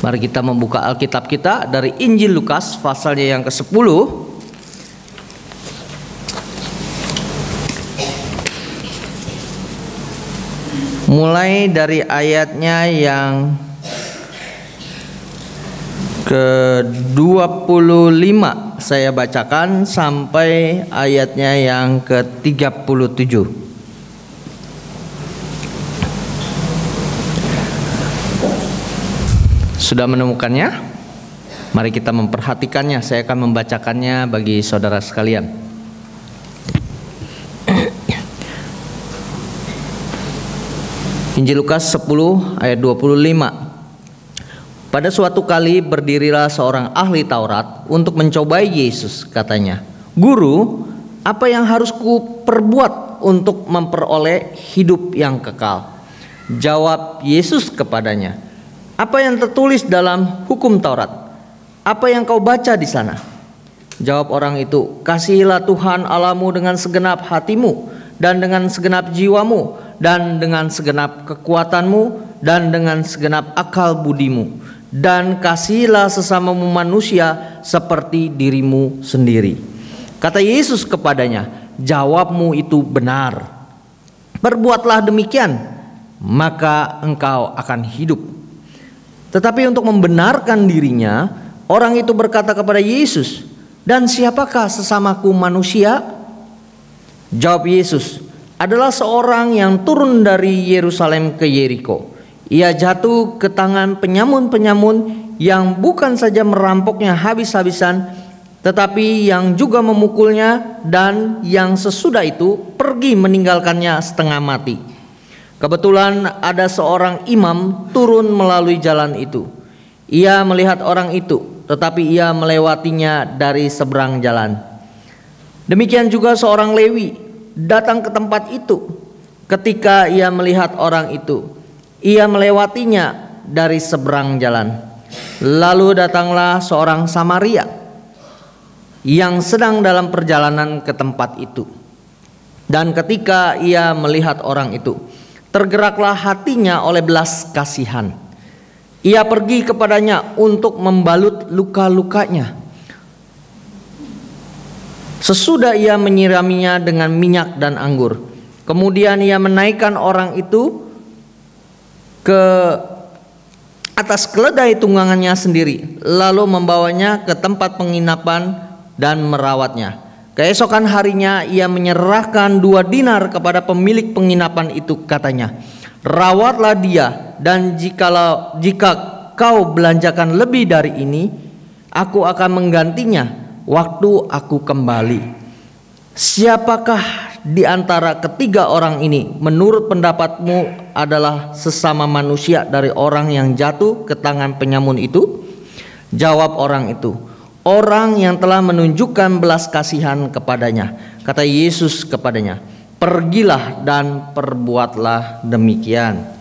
Mari kita membuka Alkitab kita dari Injil Lukas pasalnya yang ke-10. Mulai dari ayatnya yang ke-25 saya bacakan sampai ayatnya yang ke-37. Sudah menemukannya? Mari kita memperhatikannya. Saya akan membacakannya bagi saudara sekalian. Injil Lukas 10 ayat 25. Pada suatu kali berdirilah seorang ahli Taurat untuk mencobai Yesus, katanya, "Guru, apa yang harus kuperbuat untuk memperoleh hidup yang kekal?" Jawab Yesus kepadanya, "Apa yang tertulis dalam hukum Taurat? Apa yang kau baca di sana?" Jawab orang itu, "Kasihilah Tuhan Allahmu dengan segenap hatimu, dan dengan segenap jiwamu, dan dengan segenap kekuatanmu, dan dengan segenap akal budimu, dan kasihilah sesamamu manusia seperti dirimu sendiri." Kata Yesus kepadanya, "Jawabmu itu benar. Perbuatlah demikian, maka engkau akan hidup." Tetapi untuk membenarkan dirinya, orang itu berkata kepada Yesus, "Dan siapakah sesamaku manusia?" Jawab Yesus, "Adalah seorang yang turun dari Yerusalem ke Yeriko. Ia jatuh ke tangan penyamun-penyamun yang bukan saja merampoknya habis-habisan, tetapi yang juga memukulnya, dan yang sesudah itu pergi meninggalkannya setengah mati. Kebetulan ada seorang imam turun melalui jalan itu. Ia melihat orang itu, tetapi ia melewatinya dari seberang jalan. Demikian juga seorang Lewi datang ke tempat itu. Ketika ia melihat orang itu, ia melewatinya dari seberang jalan. Lalu datanglah seorang Samaria yang sedang dalam perjalanan ke tempat itu. Dan ketika ia melihat orang itu, tergeraklah hatinya oleh belas kasihan. Ia pergi kepadanya untuk membalut luka-lukanya. Sesudah ia menyiraminya dengan minyak dan anggur, kemudian ia menaikkan orang itu ke atas keledai tunggangannya sendiri, lalu membawanya ke tempat penginapan dan merawatnya. Keesokan harinya ia menyerahkan 2 dinar kepada pemilik penginapan itu, katanya, "Rawatlah dia, dan jika kau belanjakan lebih dari ini, aku akan menggantinya waktu aku kembali." Siapakah di antara ketiga orang ini menurut pendapatmu adalah sesama manusia dari orang yang jatuh ke tangan penyamun itu? Jawab orang itu, "Orang yang telah menunjukkan belas kasihan kepadanya." Kata Yesus kepadanya, "Pergilah dan perbuatlah demikian."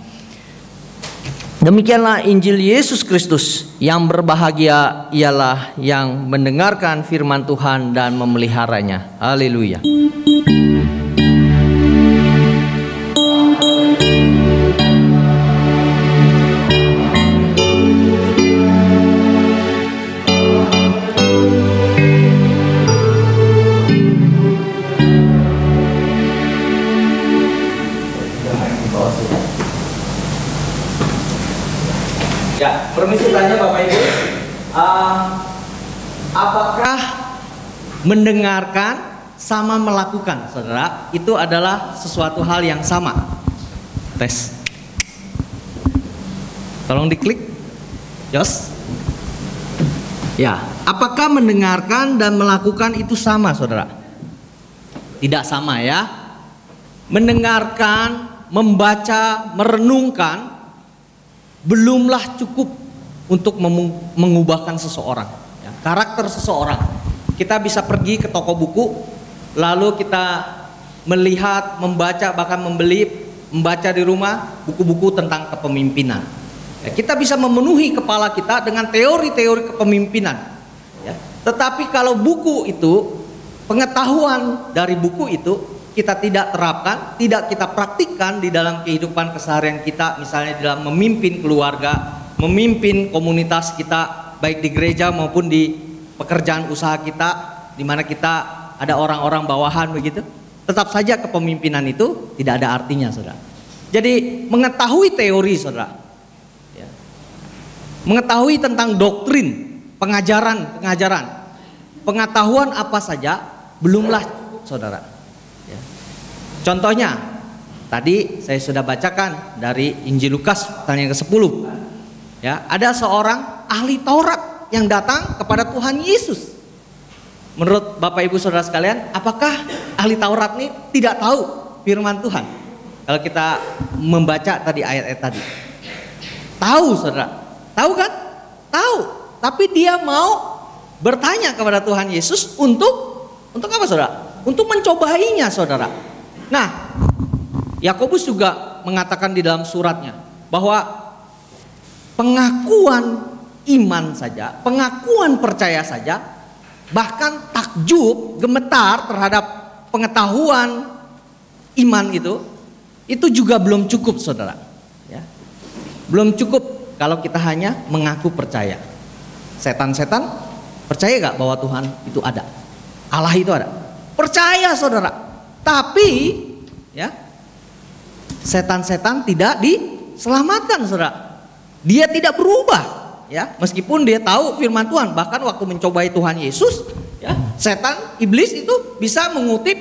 Demikianlah Injil Yesus Kristus. Yang berbahagia ialah yang mendengarkan firman Tuhan dan memeliharanya. Haleluya. Ya, permisi tanya Bapak Ibu, apakah mendengarkan sama melakukan, saudara, itu adalah sesuatu hal yang sama? Tes. Tolong diklik. Jos. Ya, apakah mendengarkan dan melakukan itu sama, saudara? Tidak sama ya. Mendengarkan, membaca, merenungkan belumlah cukup untuk mengubahkan seseorang, ya, karakter seseorang. Kita bisa pergi ke toko buku, lalu kita melihat, membaca, bahkan membaca di rumah buku-buku tentang kepemimpinan. Ya, kita bisa memenuhi kepala kita dengan teori-teori kepemimpinan. Ya. Tetapi kalau buku itu, pengetahuan dari buku itu kita tidak terapkan, tidak kita praktikkan di dalam kehidupan keseharian kita, misalnya dalam memimpin keluarga, memimpin komunitas kita, baik di gereja maupun di pekerjaan usaha kita, di mana kita ada orang-orang bawahan begitu, tetap saja kepemimpinan itu tidak ada artinya, saudara. Jadi mengetahui teori, saudara, ya, mengetahui tentang doktrin, pengajaran, pengetahuan apa saja belumlah cukup, saudara. Ya. Contohnya, tadi saya sudah bacakan dari Injil Lukas pasal yang ke-10. Ya, ada seorang ahli Taurat yang datang kepada Tuhan Yesus. Menurut Bapak Ibu Saudara sekalian, apakah ahli Taurat ini tidak tahu firman Tuhan? Kalau kita membaca tadi ayat-ayat tadi. Tahu, saudara. Tahu kan? Tahu. Tapi dia mau bertanya kepada Tuhan Yesus untuk apa, saudara? Untuk mencobainya, saudara. Nah, Yakobus juga mengatakan di dalam suratnya bahwa pengakuan iman saja, pengakuan percaya saja, bahkan takjub, gemetar terhadap pengetahuan iman itu juga belum cukup, saudara. Ya. Belum cukup kalau kita hanya mengaku percaya. Setan-setan percaya gak bahwa Tuhan itu ada? Allah itu ada? Percaya, saudara. Tapi ya, setan-setan tidak diselamatkan, saudara. Dia tidak berubah, ya, meskipun dia tahu firman Tuhan. Bahkan waktu mencobai Tuhan Yesus, ya, setan, iblis itu bisa mengutip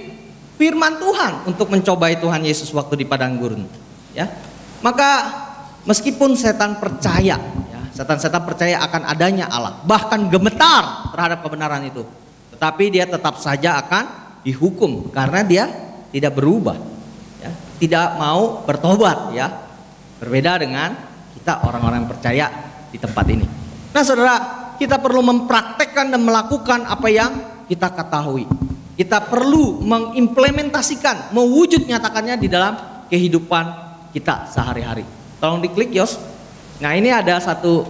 firman Tuhan untuk mencobai Tuhan Yesus waktu di padang gurun. Ya, maka meskipun setan percaya, ya, setan-setan percaya akan adanya Allah, bahkan gemetar terhadap kebenaran itu, tetapi dia tetap saja akan dihukum karena dia tidak berubah, ya, tidak mau bertobat, ya. Berbeda dengan kita orang-orang yang percaya di tempat ini. Nah, saudara, kita perlu mempraktekkan dan melakukan apa yang kita ketahui. Kita perlu mengimplementasikan, mewujud nyatakannya di dalam kehidupan kita sehari-hari. Tolong diklik, Yos. Nah, ini ada satu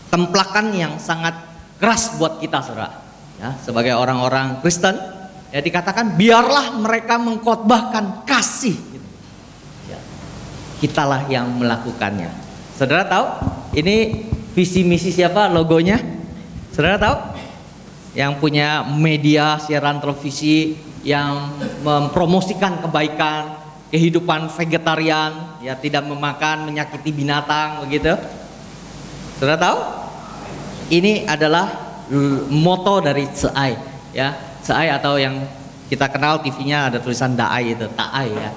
templakan yang sangat keras buat kita, saudara. Ya, sebagai orang-orang Kristen, ya, dikatakan biarlah mereka mengkhotbahkan kasih. Ya, kitalah yang melakukannya. Saudara tahu ini visi misi siapa logonya? Saudara tahu? Yang punya media siaran televisi yang mempromosikan kebaikan, kehidupan vegetarian, ya, tidak memakan, menyakiti binatang, begitu. Saudara tahu? Ini adalah moto dari CEAI, ya. CEAI atau yang kita kenal TV-nya ada tulisan DAI itu, TAI, ya.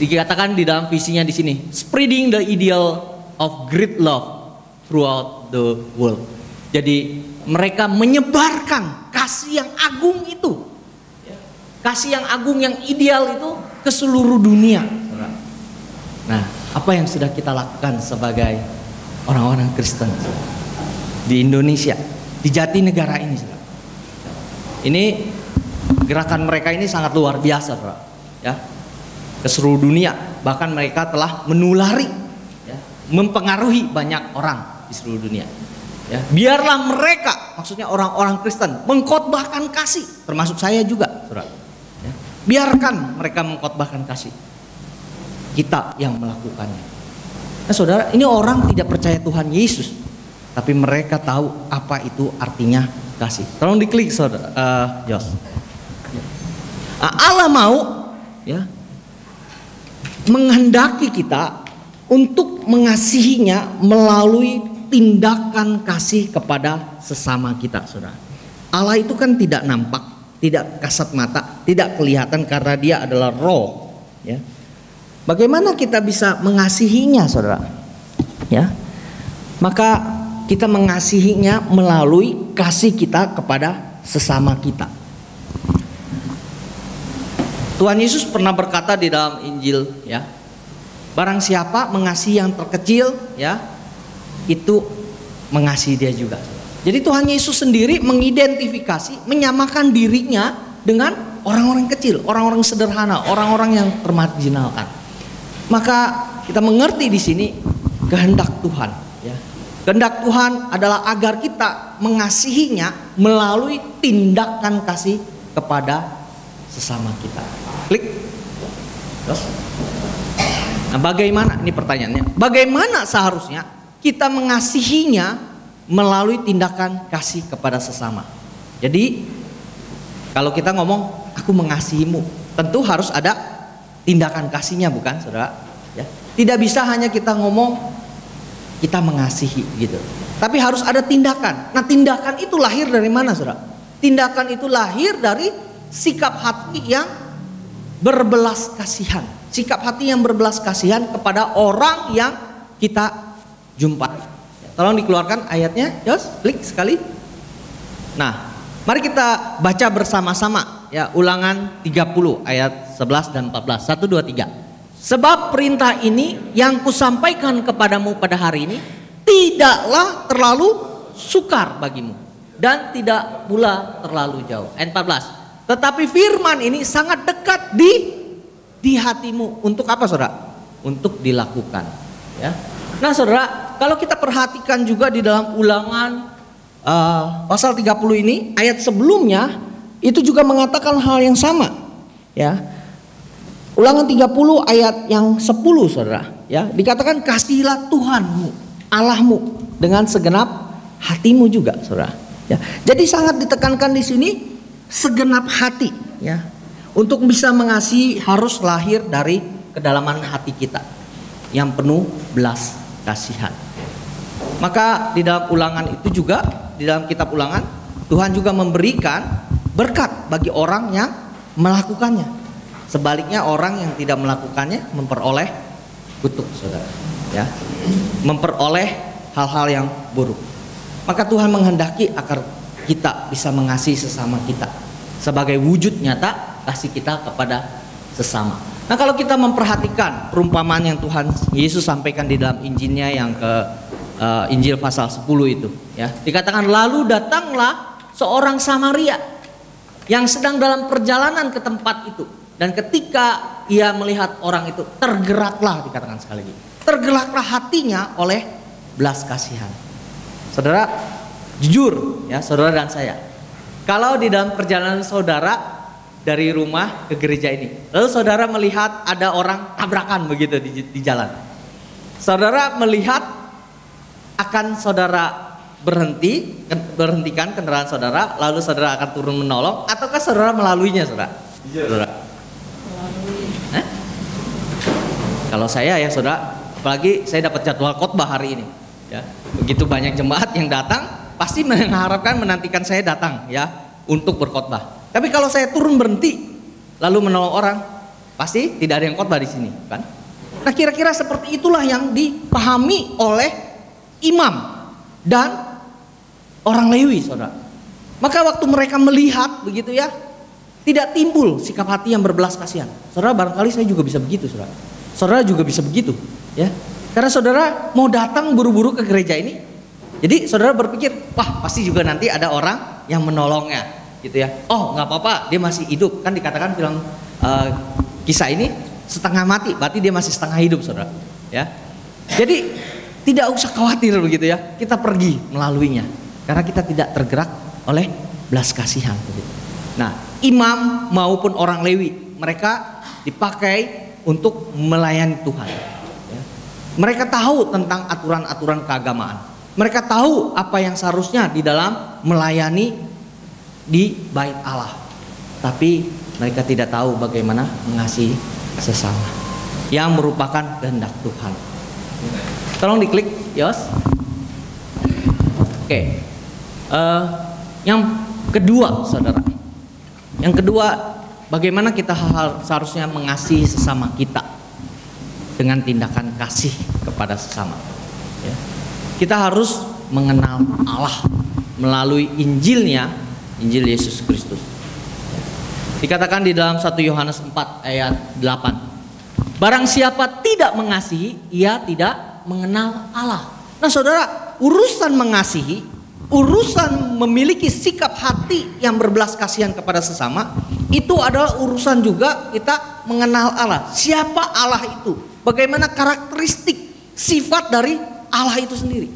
Dikatakan di dalam visinya di sini, spreading the ideal of great love throughout the world. Jadi mereka menyebarkan kasih yang agung itu, kasih yang agung, yang ideal itu ke seluruh dunia. Nah, apa yang sudah kita lakukan sebagai orang-orang Kristen di Indonesia, di Jatinegara ini, ini gerakan mereka ini sangat luar biasa, ya, ke seluruh dunia. Bahkan mereka telah menulari, mempengaruhi banyak orang di seluruh dunia. Ya, biarlah mereka, maksudnya orang-orang Kristen, mengkhotbahkan kasih, termasuk saya juga, saudara. Ya, biarkan mereka mengkhotbahkan kasih. Kita yang melakukannya. Nah, saudara, ini orang tidak percaya Tuhan Yesus, tapi mereka tahu apa itu artinya kasih. Tolong diklik, saudara, Jos. Nah, Allah mau, ya, menghendaki kita untuk mengasihinya melalui tindakan kasih kepada sesama kita, saudara. Allah itu kan tidak nampak, tidak kasat mata, tidak kelihatan karena dia adalah roh, ya. Bagaimana kita bisa mengasihinya, saudara? Ya, maka kita mengasihinya melalui kasih kita kepada sesama kita. Tuhan Yesus pernah berkata di dalam Injil, ya, barang siapa mengasihi yang terkecil, ya, itu mengasihi dia juga. Jadi Tuhan Yesus sendiri mengidentifikasi, menyamakan dirinya dengan orang-orang kecil, orang-orang sederhana, orang-orang yang termarginalkan. Maka kita mengerti di sini kehendak Tuhan, ya. Kehendak Tuhan adalah agar kita mengasihinya melalui tindakan kasih kepada sesama kita. Klik. Terus. Nah, bagaimana, ini pertanyaannya, bagaimana seharusnya kita mengasihinya melalui tindakan kasih kepada sesama. Jadi kalau kita ngomong aku mengasihimu, tentu harus ada tindakan kasihnya, bukan saudara? Ya. Tidak bisa hanya kita ngomong kita mengasihi gitu, tapi harus ada tindakan. Nah, tindakan itu lahir dari mana, saudara? Tindakan itu lahir dari sikap hati yang berbelas kasihan. Sikap hati yang berbelas kasihan kepada orang yang kita jumpai. Tolong dikeluarkan ayatnya, Yos, klik sekali. Nah, mari kita baca bersama-sama ya, Ulangan 30 ayat 11 dan 14. 1 2 3. Sebab perintah ini yang kusampaikan kepadamu pada hari ini tidaklah terlalu sukar bagimu dan tidak pula terlalu jauh. Ayat 14. Tetapi firman ini sangat dekat di hatimu. Untuk apa, saudara? Untuk dilakukan. Ya. Nah, saudara, kalau kita perhatikan juga di dalam Ulangan pasal 30 ini, ayat sebelumnya itu juga mengatakan hal yang sama. Ya. Ulangan 30 ayat yang 10, saudara. Ya, dikatakan kasihilah Tuhanmu, Allahmu dengan segenap hatimu juga, saudara. Ya. Jadi sangat ditekankan di sini segenap hati. Ya. Untuk bisa mengasihi harus lahir dari kedalaman hati kita yang penuh belas kasihan. Maka di dalam Ulangan itu juga, di dalam kitab Ulangan, Tuhan juga memberikan berkat bagi orang yang melakukannya. Sebaliknya orang yang tidak melakukannya memperoleh kutuk, saudara. Ya, memperoleh hal-hal yang buruk. Maka Tuhan menghendaki agar kita bisa mengasihi sesama kita sebagai wujud nyata kasih kita kepada sesama. Nah, kalau kita memperhatikan perumpamaan yang Tuhan Yesus sampaikan di dalam Injilnya yang ke Injil pasal 10 itu, ya, dikatakan lalu datanglah seorang Samaria yang sedang dalam perjalanan ke tempat itu, dan ketika ia melihat orang itu tergeraklah, dikatakan sekali lagi, tergeraklah hatinya oleh belas kasihan. Saudara, jujur ya, saudara dan saya, kalau di dalam perjalanan saudara dari rumah ke gereja ini, lalu saudara melihat ada orang tabrakan begitu di jalan, saudara melihat, akan saudara berhentikan kendaraan saudara, lalu saudara akan turun menolong, ataukah saudara melaluinya, saudara? Saudara? Kalau saya ya, saudara, apalagi saya dapat jadwal khotbah hari ini, ya, begitu banyak jemaat yang datang, pasti mengharapkan menantikan saya datang ya untuk berkhotbah. Tapi kalau saya turun berhenti lalu menolong orang, pasti tidak ada yang khotbah di sini, kan? Nah, kira-kira seperti itulah yang dipahami oleh imam dan orang Lewi, saudara. Maka waktu mereka melihat begitu ya, tidak timbul sikap hati yang berbelas kasihan. Saudara, barangkali saya juga bisa begitu, saudara. Saudara juga bisa begitu, ya. Karena saudara mau datang buru-buru ke gereja ini, jadi saudara berpikir, wah pasti juga nanti ada orang yang menolongnya, gitu ya. Oh, nggak apa-apa, dia masih hidup. Kan dikatakan film kisah ini setengah mati, berarti dia masih setengah hidup, saudara. Ya. Jadi tidak usah khawatir begitu ya. Kita pergi melaluinya, karena kita tidak tergerak oleh belas kasihan. Begitu. Nah, imam maupun orang Lewi, mereka dipakai untuk melayani Tuhan. Ya. Mereka tahu tentang aturan-aturan keagamaan. Mereka tahu apa yang seharusnya di dalam melayani di bait Allah. Tapi mereka tidak tahu bagaimana mengasihi sesama yang merupakan kehendak Tuhan. Tolong diklik, Yos. Oke. Yang kedua, saudara. Yang kedua, bagaimana kita seharusnya mengasihi sesama kita dengan tindakan kasih kepada sesama. Ya. Kita harus mengenal Allah melalui Injilnya, Injil Yesus Kristus. Dikatakan di dalam 1 Yohanes 4 ayat 8. Barang siapa tidak mengasihi, ia tidak mengenal Allah. Nah, saudara, urusan mengasihi, urusan memiliki sikap hati yang berbelas kasihan kepada sesama, itu adalah urusan juga kita mengenal Allah. Siapa Allah itu? Bagaimana karakteristik sifat dari Allah itu sendiri?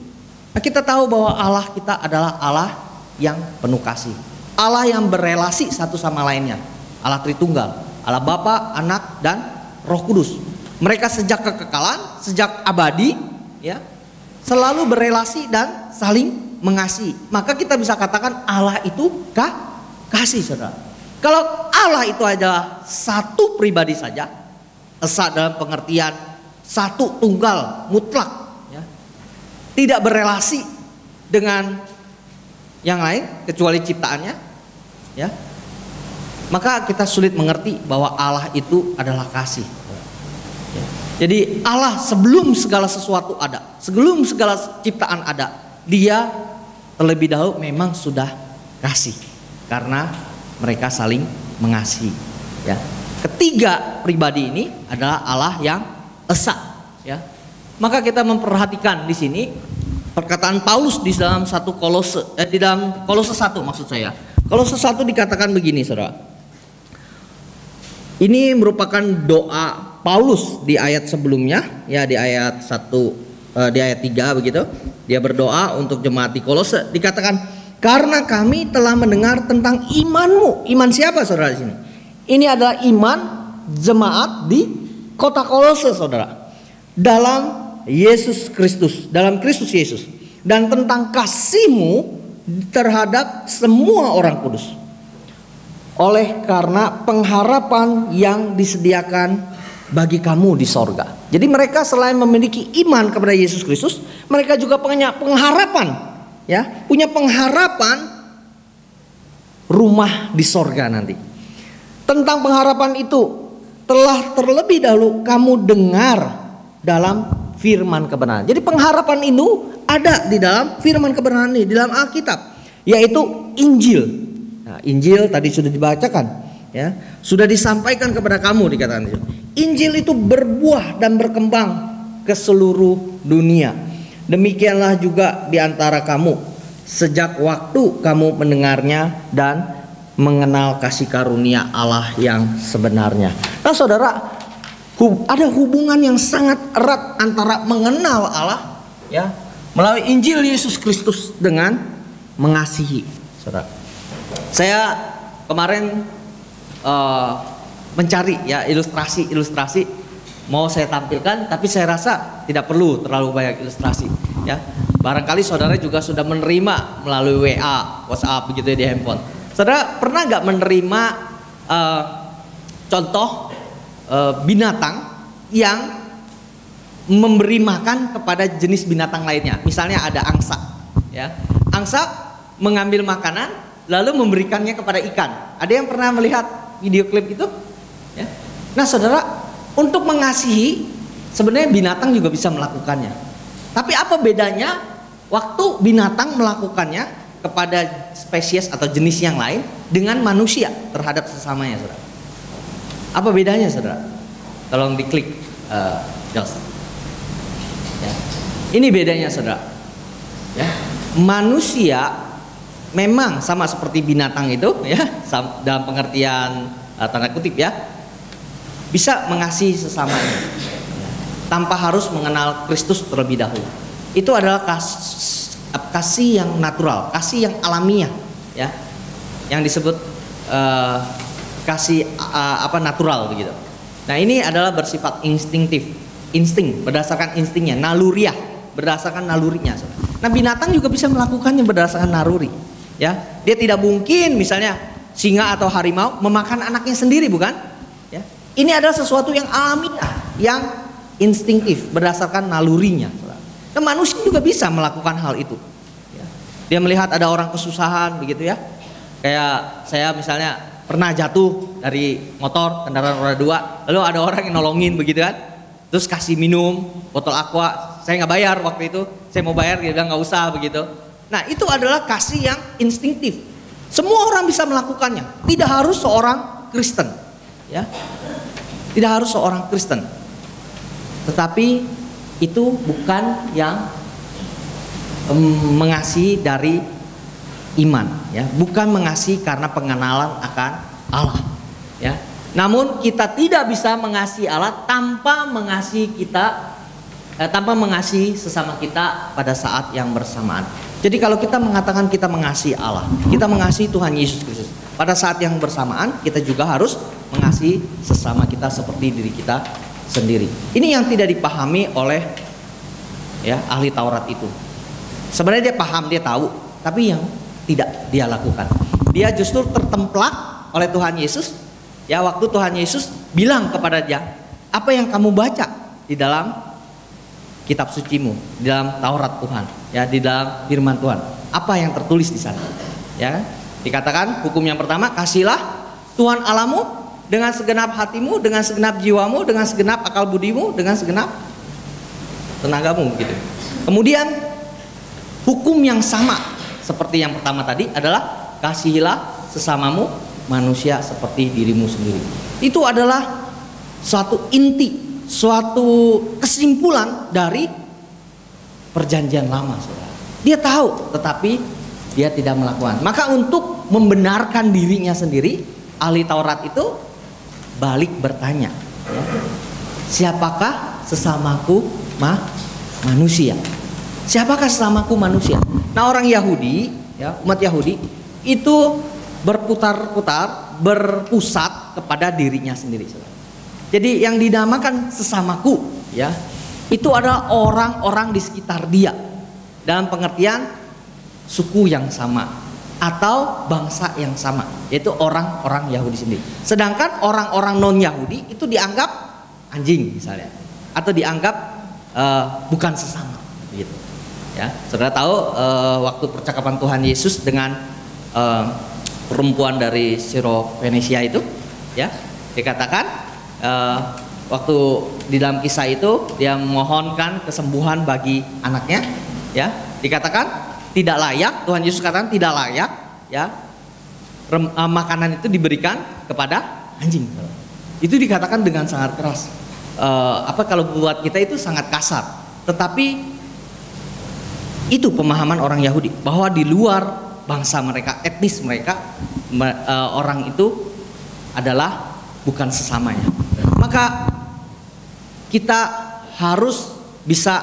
Nah, kita tahu bahwa Allah kita adalah Allah yang penuh kasih, Allah yang berelasi satu sama lainnya, Allah Tritunggal, Allah Bapa, Anak, dan Roh Kudus. Mereka sejak kekekalan, sejak abadi, ya, selalu berelasi dan saling mengasihi. Maka kita bisa katakan Allah itu kasih, saudara. Kalau Allah itu adalah satu pribadi saja, esa dalam pengertian satu tunggal mutlak, ya, tidak berelasi dengan yang lain kecuali ciptaannya, ya, maka kita sulit mengerti bahwa Allah itu adalah kasih. Ya. Jadi Allah sebelum segala sesuatu ada, sebelum segala ciptaan ada, Dia terlebih dahulu memang sudah kasih, karena mereka saling mengasihi. Ya. Ketiga pribadi ini adalah Allah yang esa. Ya. Maka kita memperhatikan di sini perkataan Paulus di dalam di dalam Kolose 1 maksud saya. Kolose 1 dikatakan begini, saudara. Ini merupakan doa Paulus di ayat sebelumnya, ya, di ayat 1 di ayat 3 begitu. Dia berdoa untuk jemaat di Kolose. Dikatakan, "Karena kami telah mendengar tentang imanmu." Iman siapa, saudara, di sini? Ini adalah iman jemaat di kota Kolose, saudara. Dalam Yesus Kristus, dalam Kristus Yesus, dan tentang kasihmu terhadap semua orang kudus, oleh karena pengharapan yang disediakan bagi kamu di sorga. Jadi mereka selain memiliki iman kepada Yesus Kristus, mereka juga punya pengharapan, ya, punya pengharapan rumah di sorga nanti. Tentang pengharapan itu telah terlebih dahulu kamu dengar dalam firman kebenaran. Jadi pengharapan itu ada di dalam firman kebenaran ini, di dalam Alkitab, yaitu Injil. Nah, Injil tadi sudah dibacakan, ya, sudah disampaikan kepada kamu, dikatakan Injil itu berbuah dan berkembang ke seluruh dunia. Demikianlah juga di antara kamu sejak waktu kamu mendengarnya dan mengenal kasih karunia Allah yang sebenarnya. Nah, saudara, ada hubungan yang sangat erat antara mengenal Allah, ya, melalui Injil Yesus Kristus dengan mengasihi, saudara. Saya kemarin mencari, ya, ilustrasi mau saya tampilkan, tapi saya rasa tidak perlu terlalu banyak ilustrasi, ya. Barangkali saudara juga sudah menerima melalui WA, WhatsApp begitu, ya, di handphone. Saudara pernah nggak menerima contoh binatang yang memberi makan kepada jenis binatang lainnya? Misalnya ada angsa, ya. Angsa mengambil makanan lalu memberikannya kepada ikan. Ada yang pernah melihat video klip itu? Ya. Nah, saudara, untuk mengasihi sebenarnya binatang juga bisa melakukannya. Tapi apa bedanya waktu binatang melakukannya kepada spesies atau jenis yang lain dengan manusia terhadap sesamanya, saudara? Apa bedanya, saudara? Tolong diklik, Jos. Ya. Ini bedanya, saudara. Ya. Manusia memang sama seperti binatang itu, ya, dalam pengertian tanda kutip, ya, bisa mengasihi sesamanya, ya, tanpa harus mengenal Kristus terlebih dahulu. Itu adalah kasih yang natural, kasih yang alamiah, ya, yang disebut kasih natural begitu. Nah, ini adalah bersifat insting, berdasarkan instingnya, naluriah, berdasarkan nalurinya. Nah, binatang juga bisa melakukannya berdasarkan naluri, ya. Dia tidak mungkin misalnya singa atau harimau memakan anaknya sendiri, bukan? Ya. Ini adalah sesuatu yang alamiah, yang instingtif, berdasarkan nalurinya. Nah, manusia juga bisa melakukan hal itu. Ya. Dia melihat ada orang kesusahan begitu, ya. Kayak saya misalnya pernah jatuh dari motor kendaraan roda 2, lalu ada orang yang nolongin begitu kan, terus kasih minum botol aqua. Saya nggak bayar waktu itu, saya mau bayar dia bilang nggak usah begitu. Nah, itu adalah kasih yang instingtif. Semua orang bisa melakukannya, tidak harus seorang Kristen, ya, tidak harus seorang Kristen. Tetapi itu bukan yang mengasihi dari iman, ya, bukan mengasihi karena pengenalan akan Allah, ya. Namun kita tidak bisa mengasihi Allah tanpa mengasihi sesama kita pada saat yang bersamaan. Jadi kalau kita mengatakan kita mengasihi Allah, kita mengasihi Tuhan Yesus Kristus, pada saat yang bersamaan kita juga harus mengasihi sesama kita seperti diri kita sendiri. Ini yang tidak dipahami oleh ya, ahli Taurat itu. Sebenarnya dia paham, dia tahu, tapi yang tidak dia lakukan. Dia justru tertemplak oleh Tuhan Yesus. Ya, waktu Tuhan Yesus bilang kepada dia, apa yang kamu baca di dalam kitab sucimu, di dalam Taurat Tuhan, ya, di dalam firman Tuhan, apa yang tertulis di sana? Ya, dikatakan hukum yang pertama, kasihlah Tuhan Allahmu dengan segenap hatimu, dengan segenap jiwamu, dengan segenap akal budimu, dengan segenap tenagamu, gitu. Kemudian hukum yang sama seperti yang pertama tadi adalah kasihilah sesamamu manusia seperti dirimu sendiri. Itu adalah suatu inti, suatu kesimpulan dari perjanjian lama, saudara. Dia tahu, tetapi dia tidak melakukan. Maka untuk membenarkan dirinya sendiri, ahli Taurat itu balik bertanya, ya, siapakah sesamaku manusia? Siapakah sesamaku manusia? Nah, orang Yahudi, ya, umat Yahudi itu berputar-putar, berpusat kepada dirinya sendiri, saudara. Jadi yang dinamakan sesamaku, ya, itu adalah orang-orang di sekitar dia, dalam pengertian suku yang sama atau bangsa yang sama, yaitu orang-orang Yahudi sendiri. Sedangkan orang-orang non-Yahudi itu dianggap anjing misalnya, atau dianggap bukan sesama, gitu. Ya, saudara tahu waktu percakapan Tuhan Yesus dengan perempuan dari Syro-Fenisia itu, ya, dikatakan waktu di dalam kisah itu dia memohonkan kesembuhan bagi anaknya, ya, dikatakan tidak layak, Tuhan Yesus katakan tidak layak, ya, makanan itu diberikan kepada anjing. Itu dikatakan dengan sangat keras. Kalau buat kita itu sangat kasar, tetapi itu pemahaman orang Yahudi bahwa di luar bangsa mereka, etnis mereka, orang itu adalah bukan sesamanya. Maka kita harus bisa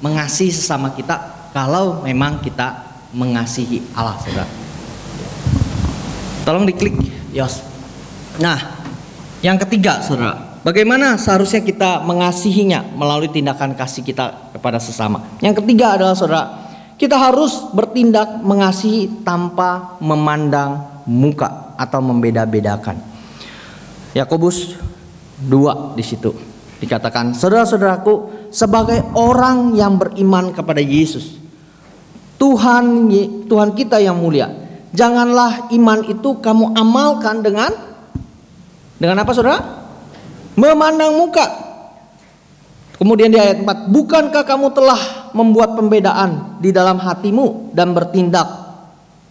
mengasihi sesama kita kalau memang kita mengasihi Allah, saudara. Tolong diklik, Yos. Nah, yang ketiga, saudara, bagaimana seharusnya kita mengasihinya melalui tindakan kasih kita kepada sesama. Yang ketiga adalah, saudara, kita harus bertindak mengasihi tanpa memandang muka atau membeda-bedakan. Yakobus 2 di situ dikatakan, saudara-saudaraku, sebagai orang yang beriman kepada Yesus, Tuhan kita yang mulia, janganlah iman itu kamu amalkan dengan apa, saudara? Memandang muka. Kemudian di ayat 4, bukankah kamu telah membuat pembedaan di dalam hatimu dan bertindak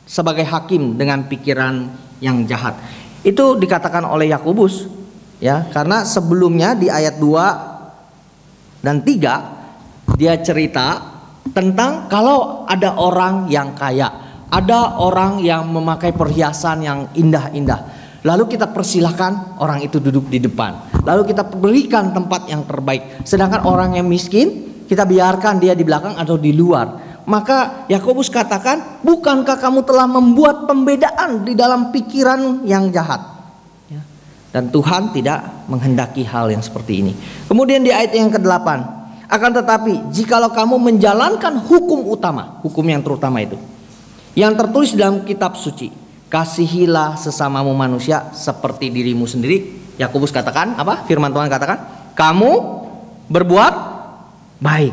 sebagai hakim dengan pikiran yang jahat? Itu dikatakan oleh Yakobus, ya, karena sebelumnya di ayat 2 dan 3 dia cerita tentang kalau ada orang yang kaya, ada orang yang memakai perhiasan yang indah-indah, lalu kita persilahkan orang itu duduk di depan, lalu kita berikan tempat yang terbaik. Sedangkan orang yang miskin kita biarkan dia di belakang atau di luar. Maka Yakobus katakan, bukankah kamu telah membuat pembedaan di dalam pikiran yang jahat? Dan Tuhan tidak menghendaki hal yang seperti ini. Kemudian di ayat yang ke-8, akan tetapi jikalau kamu menjalankan hukum utama, hukum yang terutama itu, yang tertulis dalam kitab suci, kasihilah sesamamu manusia seperti dirimu sendiri. Yakobus katakan apa? Firman Tuhan katakan, kamu berbuat baik.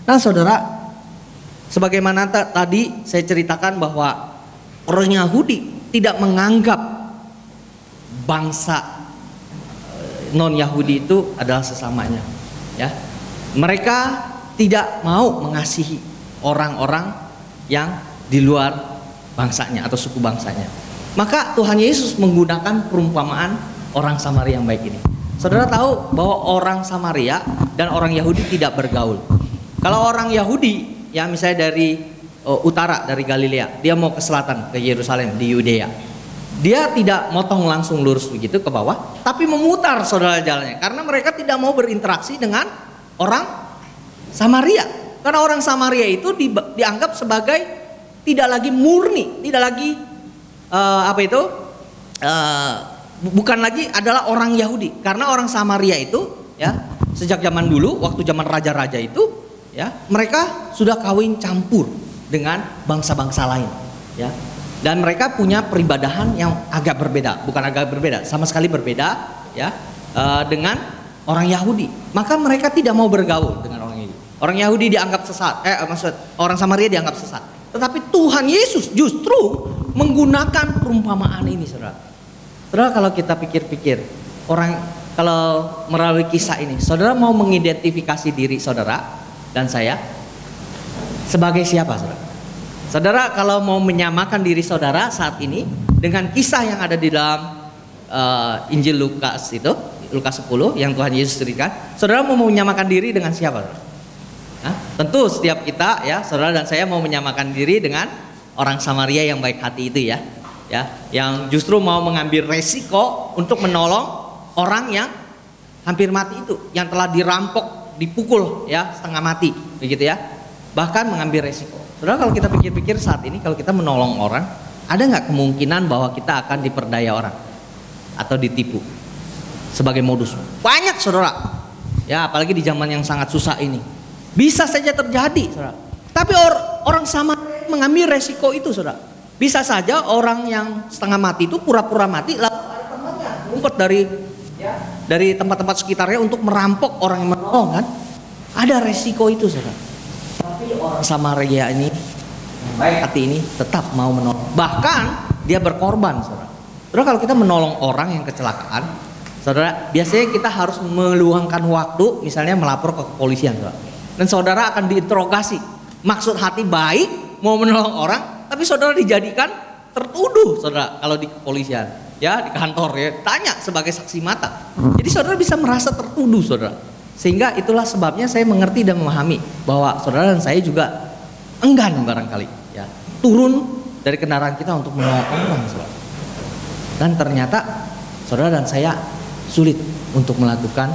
Nah, saudara, sebagaimana tadi saya ceritakan bahwa orang Yahudi tidak menganggap bangsa non-Yahudi itu adalah sesamanya, ya. Mereka tidak mau mengasihi orang-orang yang di luar bangsanya atau suku bangsanya. Maka Tuhan Yesus menggunakan perumpamaan orang Samaria yang baik ini. Saudara tahu bahwa orang Samaria dan orang Yahudi tidak bergaul. Kalau orang Yahudi, ya, misalnya dari utara, dari Galilea, dia mau ke selatan, ke Yerusalem, di Yudea, dia tidak motong langsung lurus begitu ke bawah, tapi memutar, saudara, jalannya, karena mereka tidak mau berinteraksi dengan orang Samaria. Karena orang Samaria itu dianggap sebagai tidak lagi murni, tidak lagi bukan lagi adalah orang Yahudi. Karena orang Samaria itu, ya, sejak zaman dulu, waktu zaman raja-raja itu ya, mereka sudah kawin campur dengan bangsa-bangsa lain, ya. Dan mereka punya peribadahan yang agak berbeda, bukan agak berbeda, sama sekali berbeda, ya, dengan orang Yahudi. Maka mereka tidak mau bergaul dengan orang Yahudi. Orang Yahudi dianggap sesat, orang Samaria dianggap sesat. Tetapi Tuhan Yesus justru menggunakan perumpamaan ini, saudara. Saudara, kalau kita pikir-pikir, kalau melalui kisah ini, saudara mau mengidentifikasi diri saudara dan saya sebagai siapa, saudara? Saudara kalau mau menyamakan diri saudara saat ini dengan kisah yang ada di dalam Injil Lukas itu, Lukas 10 yang Tuhan Yesus ceritakan, saudara mau menyamakan diri dengan siapa, saudara? Tentu setiap kita, ya, saudara dan saya mau menyamakan diri dengan orang Samaria yang baik hati itu, ya, yang justru mau mengambil resiko untuk menolong orang yang hampir mati itu, yang telah dirampok, dipukul, ya, setengah mati, begitu ya, bahkan mengambil resiko. Saudara, kalau kita pikir-pikir saat ini, kalau kita menolong orang, ada nggak kemungkinan bahwa kita akan diperdaya orang atau ditipu sebagai modus? Banyak, saudara, ya, apalagi di zaman yang sangat susah ini. Bisa saja terjadi, saudara. Tapi orang sama mengambil resiko itu, saudara. Bisa saja orang yang setengah mati itu pura-pura mati, lalu ada temannya ngumpet dari tempat-tempat sekitarnya untuk merampok orang yang menolong, kan? Ada resiko itu, saudara. Tapi orang Samaria ini, baik hati ini, tetap mau menolong. Bahkan dia berkorban, saudara. Saudara, kalau kita menolong orang yang kecelakaan, saudara, biasanya kita harus meluangkan waktu, misalnya melapor ke kepolisian, saudara. Dan saudara akan diinterogasi. Maksud hati baik, mau menolong orang, tapi saudara dijadikan tertuduh, saudara, kalau di kepolisian, ya, di kantor, ya, tanya sebagai saksi mata. Jadi saudara bisa merasa tertuduh, saudara. Sehingga itulah sebabnya saya mengerti dan memahami bahwa saudara dan saya juga enggan barangkali, ya, turun dari kendaraan kita untuk menolong orang, saudara. Dan ternyata saudara dan saya sulit untuk melakukan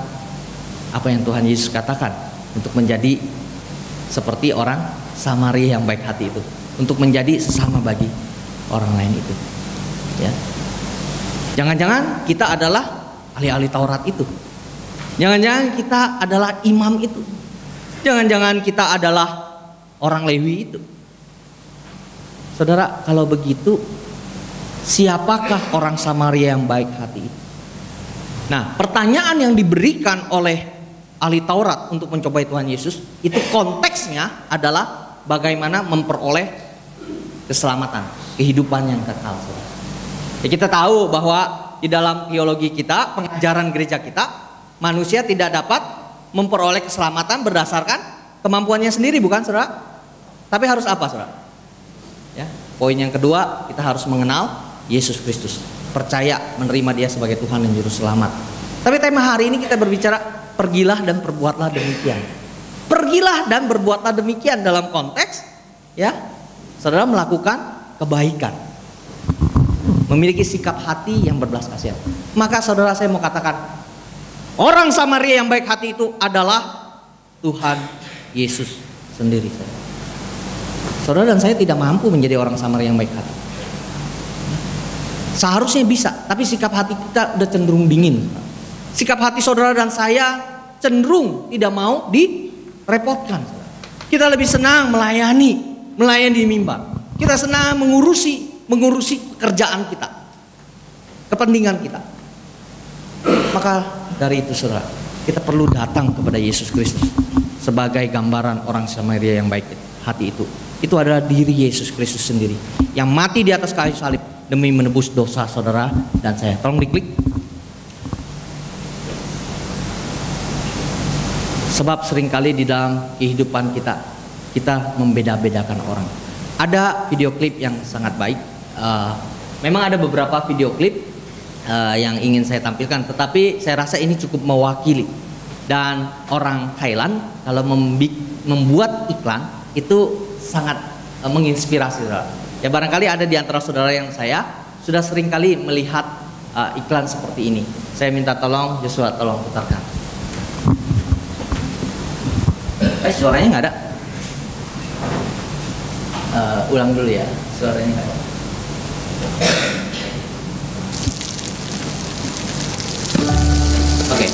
apa yang Tuhan Yesus katakan, untuk menjadi seperti orang Samaria yang baik hati itu, untuk menjadi sesama bagi orang lain itu, ya. Jangan-jangan kita adalah ahli-ahli Taurat itu. Jangan-jangan kita adalah imam itu. Jangan-jangan kita adalah orang Lewi itu. Saudara, kalau begitu, siapakah orang Samaria yang baik hati itu? Nah, pertanyaan yang diberikan oleh ahli Taurat untuk mencobai Tuhan Yesus, itu konteksnya adalah bagaimana memperoleh keselamatan, kehidupan yang kekal. Ya, kita tahu bahwa di dalam teologi kita, pengajaran gereja kita, manusia tidak dapat memperoleh keselamatan berdasarkan kemampuannya sendiri, bukan, saudara? Tapi harus apa, saudara? Ya, poin yang kedua, kita harus mengenal Yesus Kristus, percaya menerima Dia sebagai Tuhan dan Juru Selamat. Tapi tema hari ini kita berbicara pergilah dan perbuatlah demikian. Pergilah dan berbuatlah demikian dalam konteks, ya, saudara melakukan kebaikan, memiliki sikap hati yang berbelas kasihan. Maka saudara, saya mau katakan, orang Samaria yang baik hati itu adalah Tuhan Yesus sendiri. Saudara dan saya tidak mampu menjadi orang Samaria yang baik hati. Seharusnya bisa, tapi sikap hati kita udah cenderung dingin. Sikap hati saudara dan saya cenderung tidak mau direpotkan. Kita lebih senang melayani mimbar. Kita senang mengurusi pekerjaan kita, kepentingan kita. Maka dari itu, saudara, kita perlu datang kepada Yesus Kristus sebagai gambaran orang Samaria yang baik hati itu. Itu adalah diri Yesus Kristus sendiri yang mati di atas kayu salib demi menebus dosa saudara dan saya. Tolong diklik. Sebab seringkali di dalam kehidupan kita membeda-bedakan orang. Ada video klip yang sangat baik. Memang ada beberapa video klip yang ingin saya tampilkan, tetapi saya rasa ini cukup mewakili. Dan orang Thailand kalau membuat iklan itu sangat menginspirasi, saudara. Ya, barangkali ada di antara saudara yang saya sudah seringkali melihat iklan seperti ini. Saya minta tolong Joshua, tolong putarkan. Suaranya nggak ada. Ulang dulu ya, suaranya nggak ada. Oke.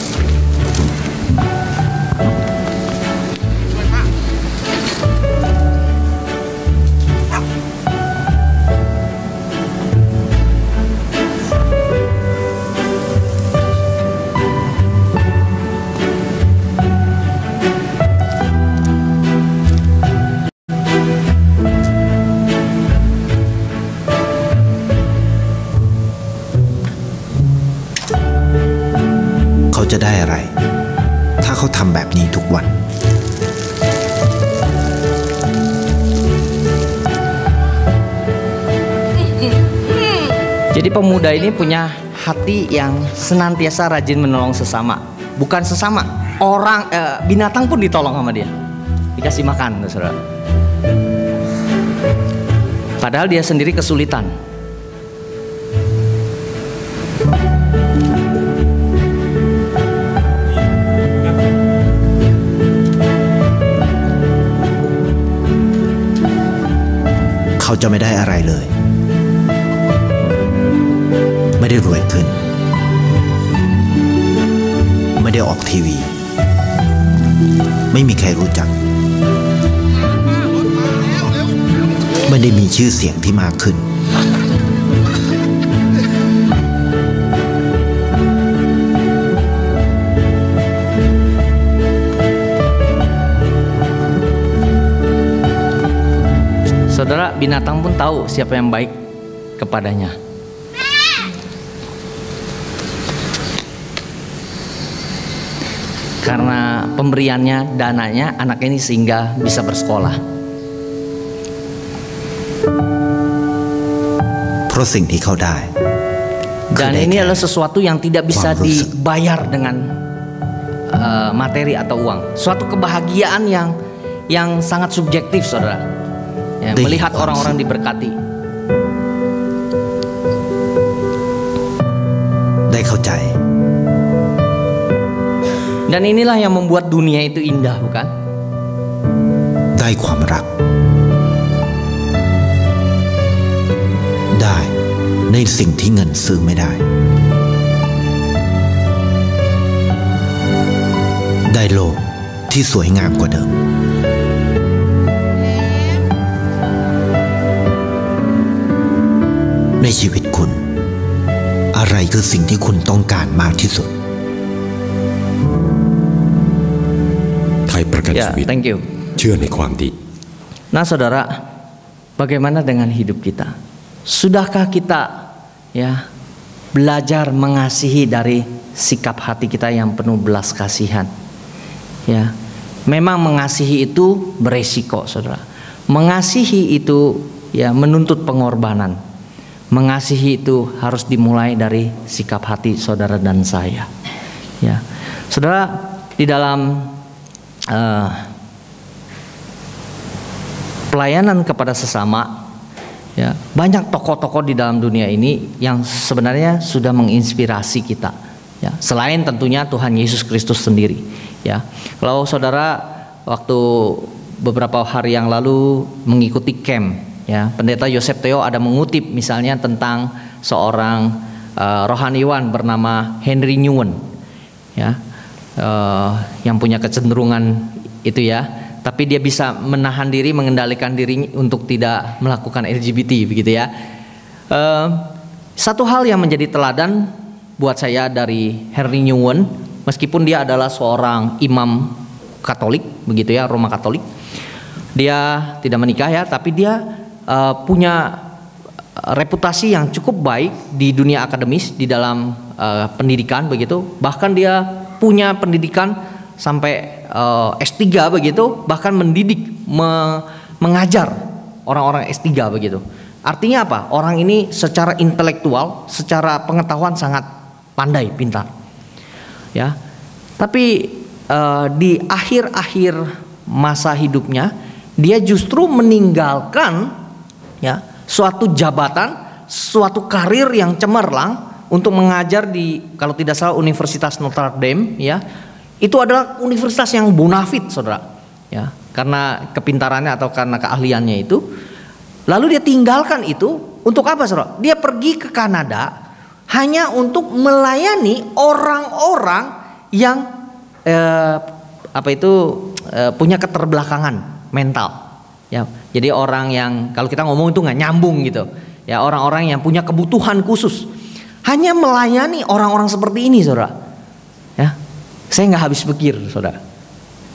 จะได้อะไรถ้าเขาทำแบบนี้ทุกวัน Jadi pemuda ini punya hati yang senantiasa rajin menolong sesama. Bukan sesama, orang binatang pun ditolong sama dia. Dikasih makan, saudara. Padahal dia sendiri kesulitan. Kau จะไม่ได้อะไรเลย ไม่ได้รวยขึ้น ไม่ได้ออกทีวี ไม่มีใครรู้จัก ไม่ได้มีชื่อเสียงที่มากขึ้น Saudara, binatang pun tahu siapa yang baik kepadanya. Karena pemberiannya, dananya, anak ini sehingga bisa bersekolah. เพราะสิ่งที่เขาได้ Dan ini adalah sesuatu yang tidak bisa dibayar dengan materi atau uang. Suatu kebahagiaan yang sangat subjektif, saudara. Ya, melihat orang-orang diberkati. ได้เข้าใจ Dan inilah yang membuat dunia itu indah, bukan? ได้ความรัก ได้ในสิ่งที่เงินซื้อไม่ได้ ได้โลกที่สวยงามกว่าเดิม ในชีวิตคุณ อะไรคือสิ่งที่คุณต้องการมากที่สุด ไทยประกันชีวิต thank you. เชื่อในความดี Nah, saudara, bagaimana dengan hidup kita? Sudahkah kita ya belajar mengasihi dari sikap hati kita yang penuh belas kasihan? Ya, memang mengasihi itu beresiko, saudara. Mengasihi itu ya menuntut pengorbanan. Mengasihi itu harus dimulai dari sikap hati saudara dan saya. Ya, saudara, di dalam pelayanan kepada sesama, ya, banyak tokoh-tokoh di dalam dunia ini yang sebenarnya sudah menginspirasi kita. Ya, selain tentunya Tuhan Yesus Kristus sendiri. Ya, kalau saudara waktu beberapa hari yang lalu mengikuti camp, ya, Pendeta Yosef Theo ada mengutip misalnya tentang seorang rohaniwan bernama Henry Nouwen, ya, yang punya kecenderungan itu ya, tapi dia bisa menahan diri, mengendalikan diri untuk tidak melakukan LGBT begitu ya. Satu hal yang menjadi teladan buat saya dari Henry Nouwen, meskipun dia adalah seorang imam Katolik begitu ya, Roma Katolik, dia tidak menikah ya, tapi dia punya reputasi yang cukup baik di dunia akademis, di dalam pendidikan begitu. Bahkan dia punya pendidikan sampai S3 begitu, bahkan mendidik, mengajar orang-orang S3 begitu. Artinya apa? Orang ini secara intelektual, secara pengetahuan sangat pandai, pintar. Ya. Tapi di akhir-akhir masa hidupnya dia justru meninggalkan ya suatu jabatan, suatu karir yang cemerlang untuk mengajar di, kalau tidak salah, Universitas Notre Dame ya. Itu adalah universitas yang bonafit, saudara. Ya, karena kepintarannya atau karena keahliannya itu. Lalu dia tinggalkan itu untuk apa, saudara? Dia pergi ke Kanada hanya untuk melayani orang-orang yang punya keterbelakangan mental. Ya, jadi orang yang kalau kita ngomong itu nggak nyambung gitu. Ya, orang-orang yang punya kebutuhan khusus. Hanya melayani orang-orang seperti ini, saudara. Ya, saya nggak habis pikir, saudara.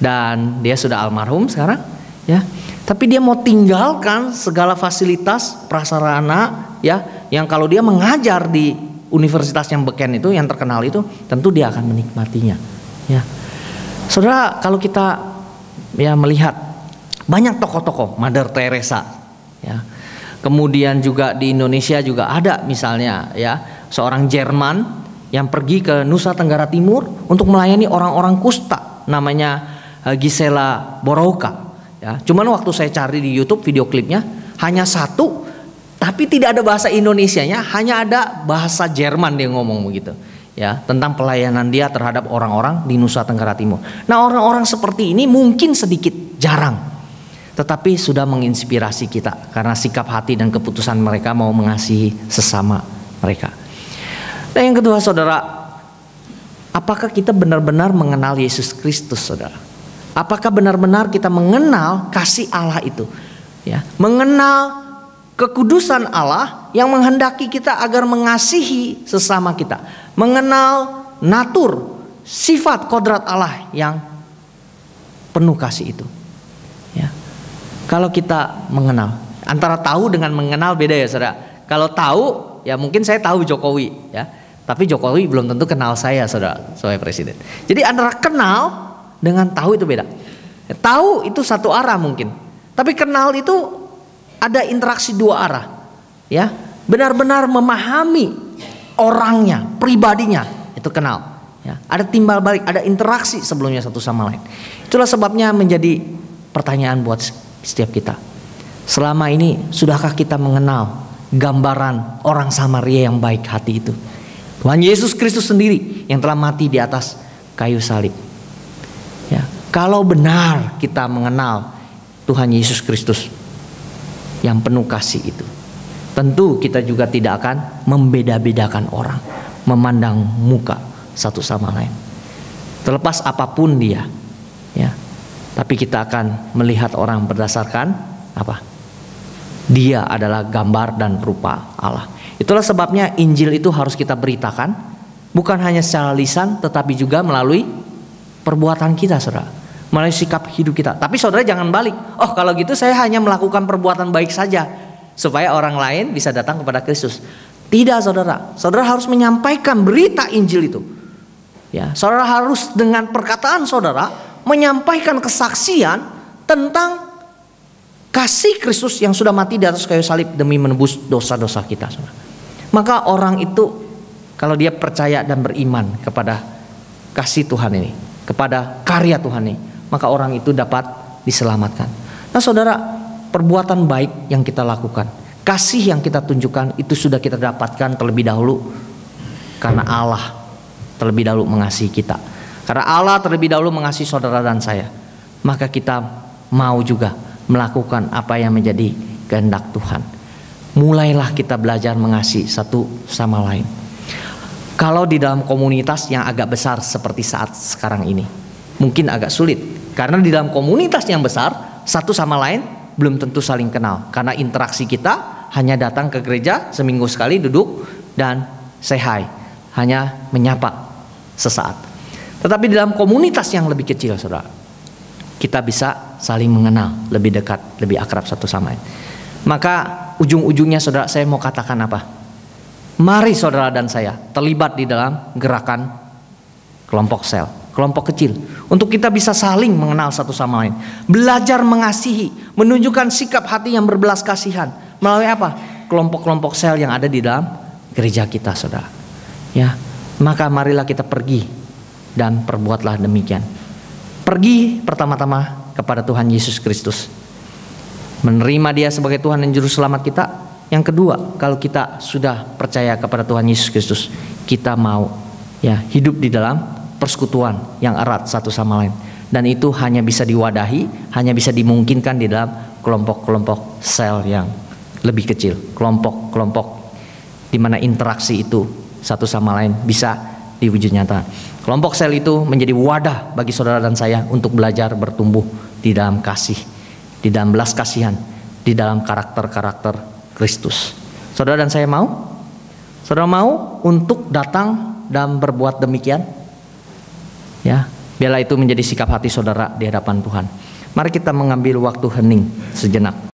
Dan dia sudah almarhum sekarang, ya. Tapi dia mau tinggalkan segala fasilitas prasarana, ya, yang kalau dia mengajar di universitas yang beken itu, yang terkenal itu, tentu dia akan menikmatinya. Ya, saudara, kalau kita ya melihat banyak tokoh-tokoh, Mother Teresa, ya, kemudian juga di Indonesia juga ada misalnya ya seorang Jerman yang pergi ke Nusa Tenggara Timur untuk melayani orang-orang kusta, namanya Gisela Borowka. Ya, cuman waktu saya cari di YouTube video klipnya hanya satu. Tapi tidak ada bahasa Indonesianya, hanya ada bahasa Jerman dia ngomong begitu. Ya, tentang pelayanan dia terhadap orang-orang di Nusa Tenggara Timur. Nah, orang-orang seperti ini mungkin sedikit jarang, tetapi sudah menginspirasi kita karena sikap hati dan keputusan mereka mau mengasihi sesama mereka. Dan yang kedua, saudara, apakah kita benar-benar mengenal Yesus Kristus, saudara? Apakah benar-benar kita mengenal kasih Allah itu? Ya, mengenal kekudusan Allah yang menghendaki kita agar mengasihi sesama kita, mengenal natur, sifat kodrat Allah yang penuh kasih itu. Ya. Kalau kita mengenal, antara tahu dengan mengenal beda ya, saudara. Kalau tahu, ya mungkin saya tahu Jokowi, ya, tapi Jokowi belum tentu kenal saya, saudara, sebagai presiden. Jadi antara kenal dengan tahu itu beda. Tahu itu satu arah mungkin, tapi kenal itu ada interaksi dua arah, ya, benar-benar memahami orangnya, pribadinya, itu kenal. Ya, ada timbal balik, ada interaksi sebelumnya satu sama lain. Itulah sebabnya menjadi pertanyaan buat setiap kita. Selama ini sudahkah kita mengenal gambaran orang Samaria yang baik hati itu? Tuhan Yesus Kristus sendiri yang telah mati di atas kayu salib. Ya, kalau benar kita mengenal Tuhan Yesus Kristus yang penuh kasih itu, tentu kita juga tidak akan membeda-bedakan orang, memandang muka satu sama lain, terlepas apapun dia, ya. Tapi kita akan melihat orang berdasarkan apa? Dia adalah gambar dan rupa Allah. Itulah sebabnya Injil itu harus kita beritakan, bukan hanya secara lisan, tetapi juga melalui perbuatan kita, saudara, melalui sikap hidup kita. Tapi saudara jangan balik. Oh, kalau gitu saya hanya melakukan perbuatan baik saja supaya orang lain bisa datang kepada Kristus. Tidak, saudara. Saudara harus menyampaikan berita Injil itu. Ya, saudara harus dengan perkataan saudara menyampaikan kesaksian tentang kasih Kristus yang sudah mati di atas kayu salib demi menebus dosa-dosa kita, saudara. Maka orang itu kalau dia percaya dan beriman kepada kasih Tuhan ini, kepada karya Tuhan ini, maka orang itu dapat diselamatkan. Nah, saudara, perbuatan baik yang kita lakukan, kasih yang kita tunjukkan itu sudah kita dapatkan terlebih dahulu karena Allah terlebih dahulu mengasihi kita. Karena Allah terlebih dahulu mengasihi saudara dan saya, maka kita mau juga melakukan apa yang menjadi kehendak Tuhan. Mulailah kita belajar mengasihi satu sama lain. Kalau di dalam komunitas yang agak besar seperti saat sekarang ini, mungkin agak sulit. Karena di dalam komunitas yang besar, satu sama lain belum tentu saling kenal. Karena interaksi kita hanya datang ke gereja seminggu sekali, duduk dan say hi, hanya menyapa sesaat. Tetapi di dalam komunitas yang lebih kecil, saudara, kita bisa saling mengenal, lebih dekat, lebih akrab satu sama lain. Maka ujung-ujungnya, saudara, saya mau katakan apa? Mari saudara dan saya terlibat di dalam gerakan kelompok sel, kelompok kecil, untuk kita bisa saling mengenal satu sama lain, belajar mengasihi, menunjukkan sikap hati yang berbelas kasihan melalui apa? Kelompok-kelompok sel yang ada di dalam gereja kita, saudara. Ya, maka marilah kita pergi dan perbuatlah demikian. Pergi pertama-tama kepada Tuhan Yesus Kristus, menerima Dia sebagai Tuhan dan Juru Selamat kita. Yang kedua, kalau kita sudah percaya kepada Tuhan Yesus Kristus, kita mau ya hidup di dalam persekutuan yang erat satu sama lain. Dan itu hanya bisa diwadahi, hanya bisa dimungkinkan di dalam kelompok-kelompok sel yang lebih kecil, kelompok-kelompok di mana interaksi itu satu sama lain bisa diwujud nyata. Kelompok sel itu menjadi wadah bagi saudara dan saya untuk belajar bertumbuh di dalam kasih, di dalam belas kasihan, di dalam karakter-karakter Kristus. Saudara dan saya mau? Saudara mau untuk datang dan berbuat demikian? Ya, biarlah itu menjadi sikap hati saudara di hadapan Tuhan. Mari kita mengambil waktu hening sejenak.